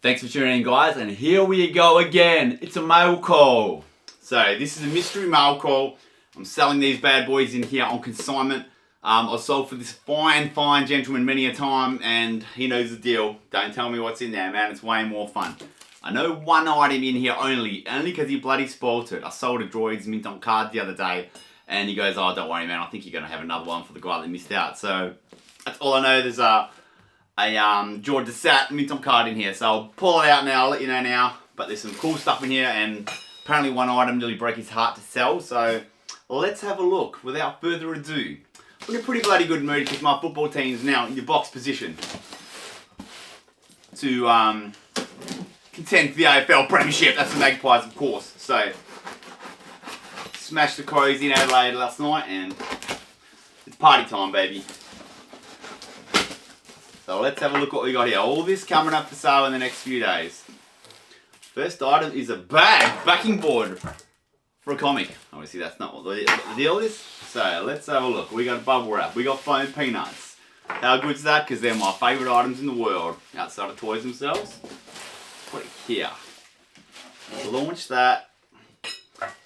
Thanks for tuning in, guys, and here we go again. It's a mail call. So this is a mystery mail call. I'm selling these bad boys in here on consignment. I sold for this fine gentleman many a time, and he knows the deal. Don't tell me what's in there, man. It's way more fun. I know one item in here only because he bloody spoiled it. I sold a Droids mint on card the other day, and he goes, "Oh, don't worry, man. I think you're gonna have another one for the guy that missed out." So that's all I know. There's a George the Sat mint on card in here, so I'll pull it out now. I'll let you know now. But there's some cool stuff in here, and apparently one item nearly broke his heart to sell. So let's have a look. Without further ado, I'm in a pretty bloody good mood because my football team is now in the box position to contend for the AFL Premiership. That's the Magpies, of course. So smashed the Crows in Adelaide last night, and it's party time, baby. So let's have a look at what we got here. All this coming up for sale in the next few days. First item is a backing board for a comic. Obviously that's not what the deal is. So let's have a look. We got bubble wrap. We got foam peanuts. How good's that? Because they're my favourite items in the world outside of toys themselves. Put it here. Let's launch that.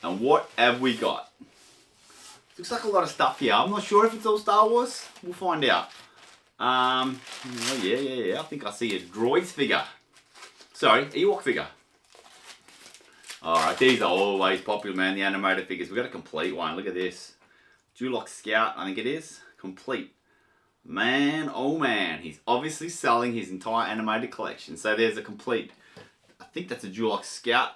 And what have we got? Looks like a lot of stuff here. I'm not sure if it's all Star Wars. We'll find out. Oh yeah. I think I see a Droids figure. Sorry, Ewok figure. Alright, these are always popular, man, the animated figures. We've got a complete one. Look at this. Duloc Scout, I think it is. Complete. Man, oh man. He's obviously selling his entire animated collection. So there's a complete. I think that's a Duloc Scout.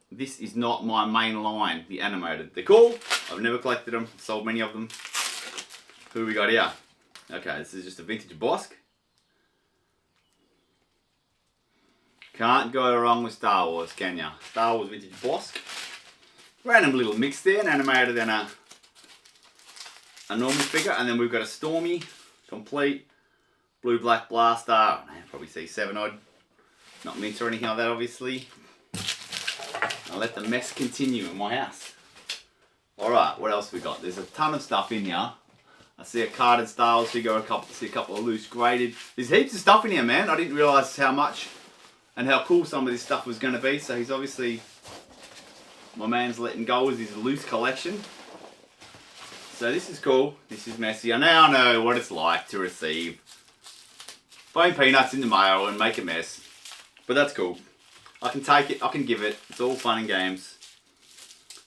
This is not my main line, the animated. They're cool. I've never collected them. Sold many of them. Who we got here? Okay, this is just a vintage M.A.S.K. Can't go wrong with Star Wars, can ya? Star Wars vintage M.A.S.K. Random little mix there, an animated and a normal figure. And then we've got a Stormy, complete, blue black blaster. Probably C7 odd. Not mint or anything like that, obviously. I'll let the mess continue in my house. Alright, what else we got? There's a ton of stuff in here. I see a carded Star Wars figure, see a couple of loose graded. There's heaps of stuff in here, man. I didn't realise how much and how cool some of this stuff was going to be. So he's obviously, my man's letting go with his loose collection. So this is cool. This is messy. I now know what it's like to receive foam peanuts in the mail and make a mess. But that's cool. I can take it. I can give it. It's all fun and games.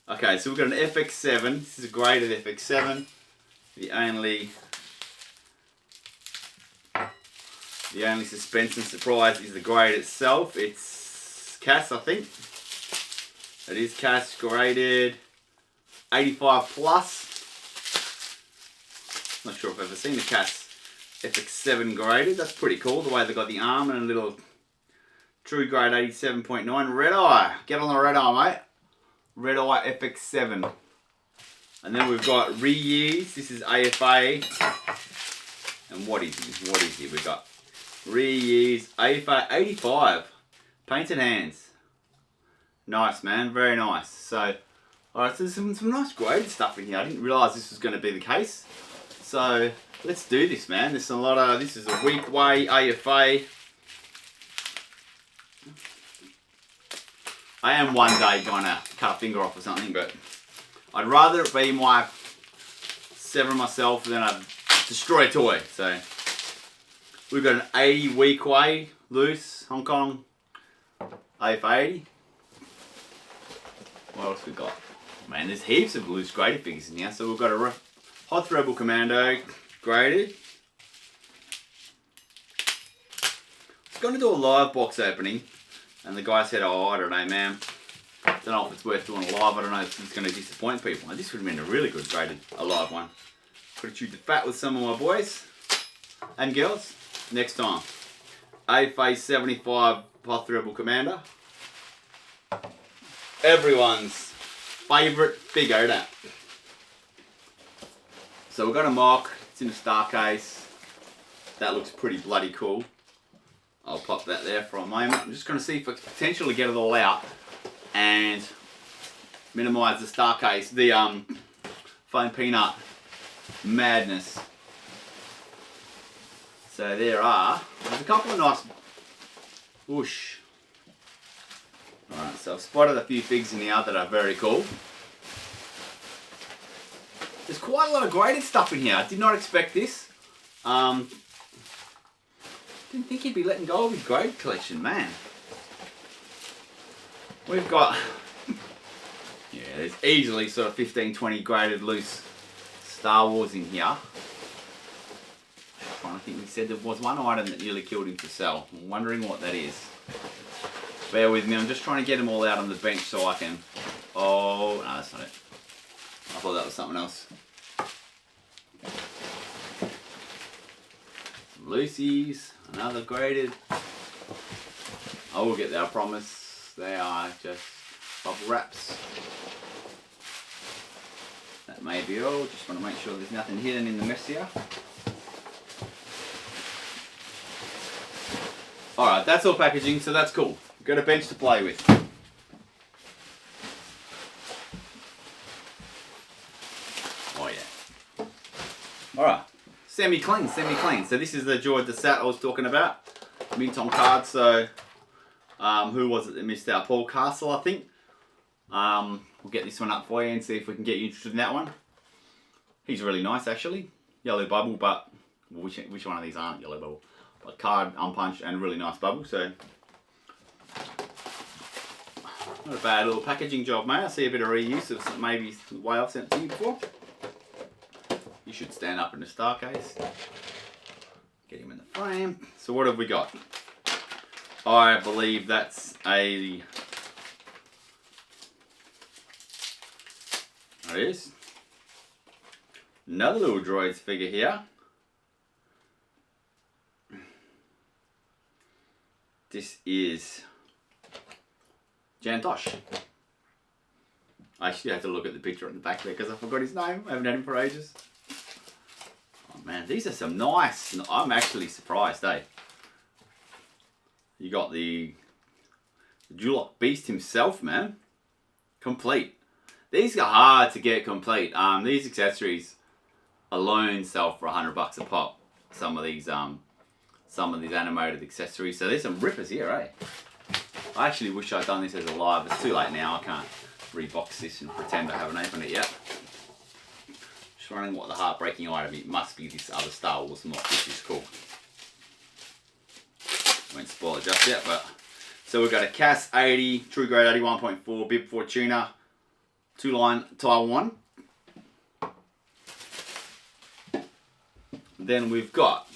Okay, so we've got an FX7. This is a graded FX7. The only suspense and surprise is the grade itself. It's CAS, I think. It is CAS graded 85 plus. Not sure if I've ever seen a CAS FX7 graded. That's pretty cool. The way they got the arm and a little true grade 87.9 red eye. Get on the red eye, mate. Red eye FX7. And then we've got reuse. This is AFA. And what is he? What is he? We've got reuse AFA 85. Painted hands. Nice, man. Very nice. So, alright, so there's some nice graded stuff in here. I didn't realise this was going to be the case. So, let's do this, man. There's a lot of, this is a week way AFA. I am one day going to cut a finger off or something, but I'd rather it be my sever myself than a destroy toy. So we've got an 80 week way loose Hong Kong AF80. What else we got? Man, there's heaps of loose graded figures in here. So we've got a Hoth Rebel Commando graded. I was going to do a live box opening, and the guy said, "Oh, I don't know, man. I don't know if it's worth doing a live. I don't know if it's going to disappoint people." And this would have been a really good graded, a live one. Could have chewed the fat with some of my boys and girls next time. A-Phase 75 Hoth Rebel Commander. Everyone's favourite figure, isn't it? So we've got a mock. It's in a star case. That looks pretty bloody cool. I'll pop that there for a moment. I'm just going to see if it's potential to get it all out and minimise the star case, the foam peanut madness. So there's a couple of nice Whoosh. Alright, so I've spotted a few figs in here that are very cool. There's quite a lot of graded stuff in here. I did not expect this. Didn't think he'd be letting go of his grade collection, man. We've got, yeah, there's easily sort of 15, 20 graded loose Star Wars in here. I think we said there was one item that nearly killed him to sell. I'm wondering what that is. Bear with me, I'm just trying to get them all out on the bench so I can... Oh, no, that's not it. I thought that was something else. Some Lucy's, another graded. I will get there, I promise. They are just bubble wraps. That may be all, just want to make sure there's nothing hidden in the mess here. Alright, that's all packaging, so that's cool. We've got a bench to play with. Oh yeah. Alright, semi-clean. So this is the Droid the Sat I was talking about. Mint on card, so who was it that missed out? Paul Castle, I think. We'll get this one up for you and see if we can get you interested in that one. He's really nice actually. Yellow bubble, but which one of these aren't yellow bubble? But card, unpunched, and really nice bubble, so not a bad little packaging job, mate. I see a bit of reuse of some, maybe the way I've sent it to you before. You should stand up in the star case. Get him in the frame. So what have we got? I believe that's a... There it is. Another little Droids figure here. This is Jantosh. I actually had to look at the picture on the back there because I forgot his name. I haven't had him for ages. Oh man, these are some nice... I'm actually surprised, eh? You got the Duloc Beast himself, man. Complete. These are hard to get complete. These accessories alone sell for $100 a pop. Some of these animated accessories. So there's some rippers here, eh? I actually wish I'd done this as a live. It's too late now. I can't rebox this and pretend I haven't opened it yet. Just wondering what the heartbreaking item. It must be this other Star Wars mod, which is cool. Won't spoil it just yet, but so we've got a CAS 80, True Grade 81.4, Bib Fortuna, 2-line Taiwan. Then we've got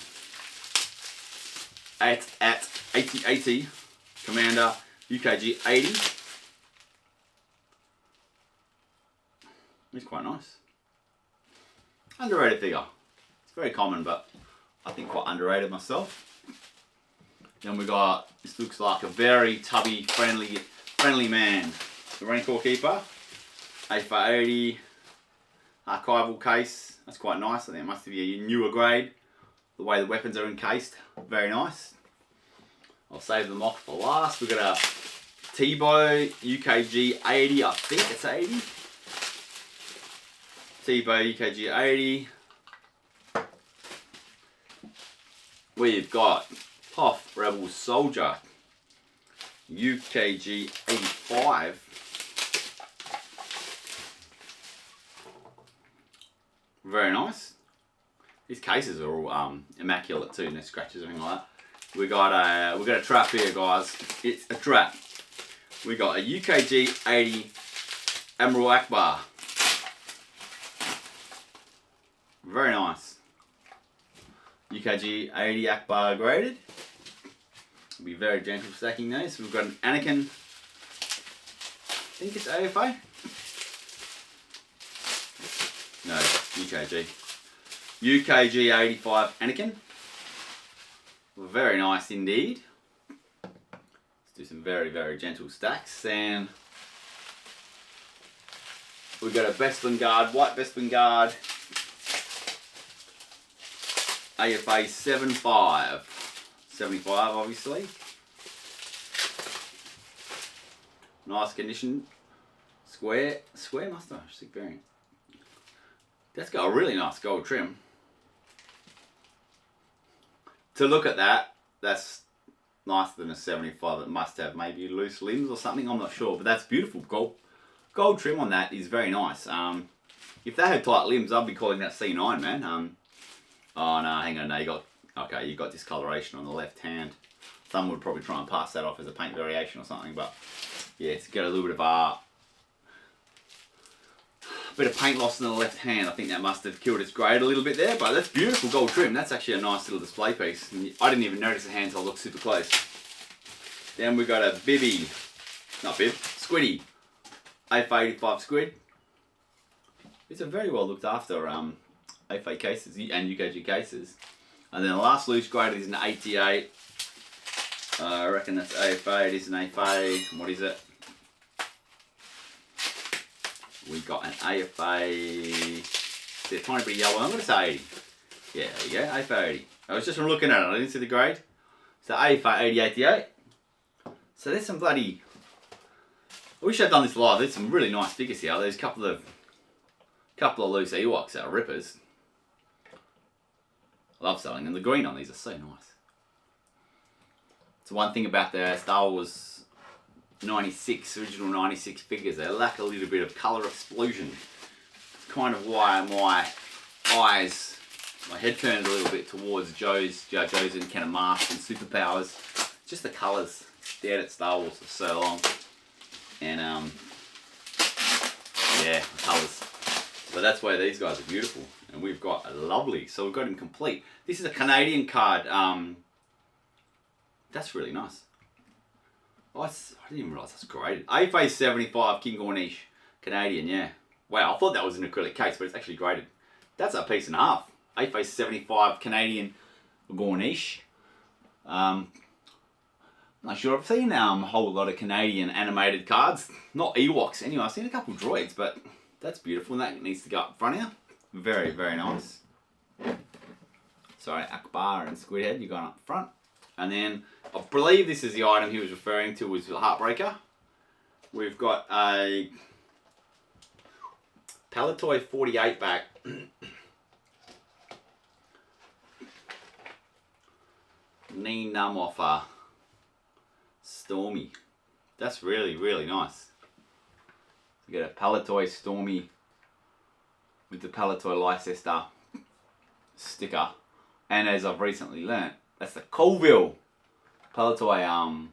at 8080 Commander UKG 80. It's quite nice. Underrated figure. It's very common, but I think quite underrated myself. Then we got, this looks like a very tubby, friendly man. The Rancor Keeper, 8x80 archival case. That's quite nice. I think it must be a newer grade. The way the weapons are encased, very nice. I'll save them off for last. We've got a T-Bow UKG 80, I think it's 80. T-Bow UKG 80. We've got Hoth Rebel Soldier UKG 85. Very nice. These cases are all immaculate too, no scratches or anything like that. We got a trap here, guys. It's a trap. We got a UKG 80 Admiral Akbar. Very nice. UKG 80 Akbar graded. We'll be very gentle stacking these. We've got an Anakin. I think it's AFA. No, UKG. UKG 85 Anakin. Very nice indeed. Let's do some very, very gentle stacks. And we've got a Bespin Guard, white Bespin Guard. AFA 75. 75 obviously. Nice condition. Square mustache, sick variant. That's got a really nice gold trim. To look at that, that's nicer than a 75. It must have maybe loose limbs or something, I'm not sure, but that's beautiful. Gold trim on that is very nice. If they had tight limbs, I'd be calling that C9, man. Oh no, hang on, no, you got discoloration on the left hand. Some would probably try and pass that off as a paint variation or something, but yeah, it's got a little bit of paint loss in the left hand. I think that must have killed its grade a little bit there, but that's beautiful gold trim. That's actually a nice little display piece. I didn't even notice the hand until I looked super close. Then we got a Squiddy, A85 squid. These are very well looked after AFA cases and UKG cases. And then the last loose grade is an 88. I reckon that's AFA. It is an AFA. What is it? We got an AFA. They're trying to be yellow. I'm going to say 80. Yeah, there you go. AFA 80. I was just looking at it. I didn't see the grade. So AFA 8088. So there's some bloody. I wish I'd done this live. There's some really nice figures here. There's a couple of loose Ewoks that are rippers. I love selling them. The green on these are so nice. It's one thing about the Star Wars 96, original 96 figures. They lack a little bit of colour explosion. It's kind of why my head turned a little bit towards Joe's and Ken M.A.S.K and Superpowers. Just the colours. Stared at Star Wars for so long. And yeah, the colours. So that's why these guys are beautiful. And we've got a lovely, so we've got him complete. This is a Canadian card. That's really nice. Oh, I didn't even realise that's graded. AFA 75 King Gornish. Canadian, yeah. Wow, I thought that was an acrylic case, but it's actually graded. That's a piece and a half. AFA 75 Canadian Gornish. Not sure. I've seen a whole lot of Canadian animated cards. Not Ewoks anyway. I've seen a couple droids, but that's beautiful. And that needs to go up front here. Very, very nice. Sorry, Akbar and Squidhead, you're going up front. And then, I believe this is the item he was referring to was the Heartbreaker. We've got a Palitoy 48 back. Knee numb off Stormy. That's really, really nice. You get a Palitoy Stormy with the Palitoy Leicester sticker. And as I've recently learnt, that's the Colville Palitoy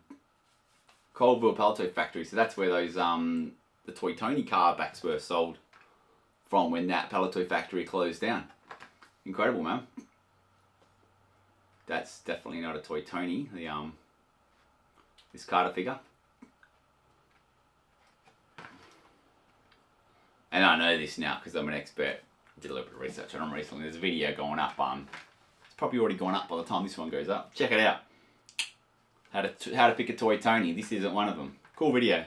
factory. So that's where those the Toy Tony car backs were sold from when that Palitoy factory closed down. Incredible, man. That's definitely not a Toy Tony. The this Carter figure. And I know this now because I'm an expert. I did a little bit of research on them recently. There's a video going up. It's probably already gone up by the time this one goes up. Check it out. How to pick a Toy Tony. This isn't one of them. Cool video.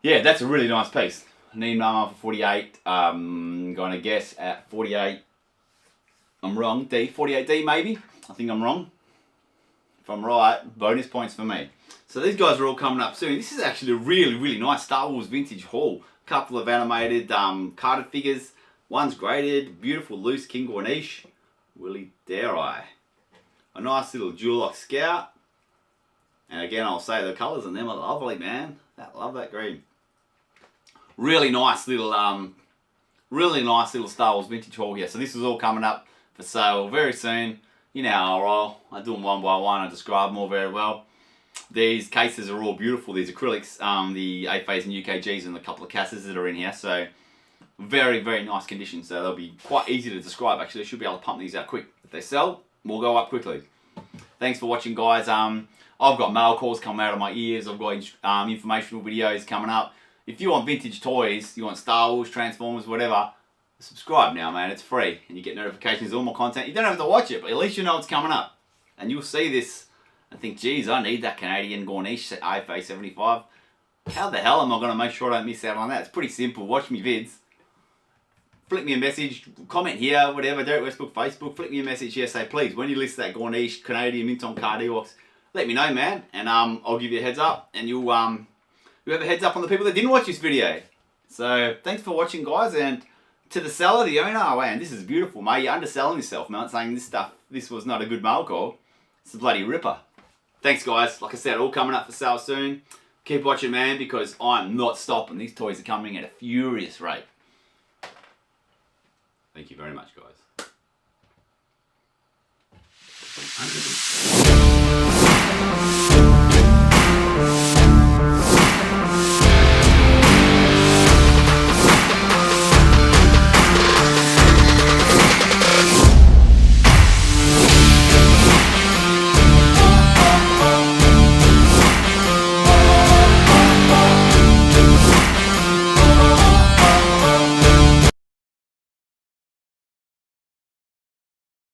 Yeah, that's a really nice piece. Need Mama for 48. Gonna guess at 48. I'm wrong. 48D maybe. I think I'm wrong. If I'm right, bonus points for me. So these guys are all coming up soon. This is actually a really, really nice Star Wars vintage haul. Couple of animated carded figures. One's graded. Beautiful loose King Gornish. Willie Dare I. A nice little Dual-Lock Scout. And again, I'll say the colours on them are lovely, man. Love that green. Really nice little Star Wars vintage haul here. So this is all coming up for sale very soon. You know how I roll. I do them one by one. I describe them all very well. These cases are all beautiful. These acrylics, the AFAs and UKGs and a couple of cases that are in here. So very, very nice condition. So they'll be quite easy to describe. Actually, I should be able to pump these out quick. If they sell, we'll go up quickly. Thanks for watching, guys. I've got mail calls coming out of my ears. I've got informational videos coming up. If you want vintage toys, you want Star Wars, Transformers, whatever, subscribe now, man. It's free. And you get notifications of all my content. You don't have to watch it, but at least you know it's coming up. And you'll see this and think, geez, I need that Canadian Gornish AFA 75. How the hell am I going to make sure I don't miss out on that? It's pretty simple. Watch me vids. Flick me a message, comment here, whatever, Derek Westbrook, Facebook, flick me a message here, say, please, when you list that Gornish Canadian Minton card Ewoks, let me know, man, and I'll give you a heads up, and you'll have a heads up on the people that didn't watch this video. So, thanks for watching, guys, and to the seller, the owner, oh, man, this is beautiful, mate, you're underselling yourself, man, saying this was not a good mail call. It's a bloody ripper. Thanks guys, like I said, all coming up for sale soon. Keep watching, man, because I'm not stopping. These toys are coming at a furious rate. Thank you very much, guys.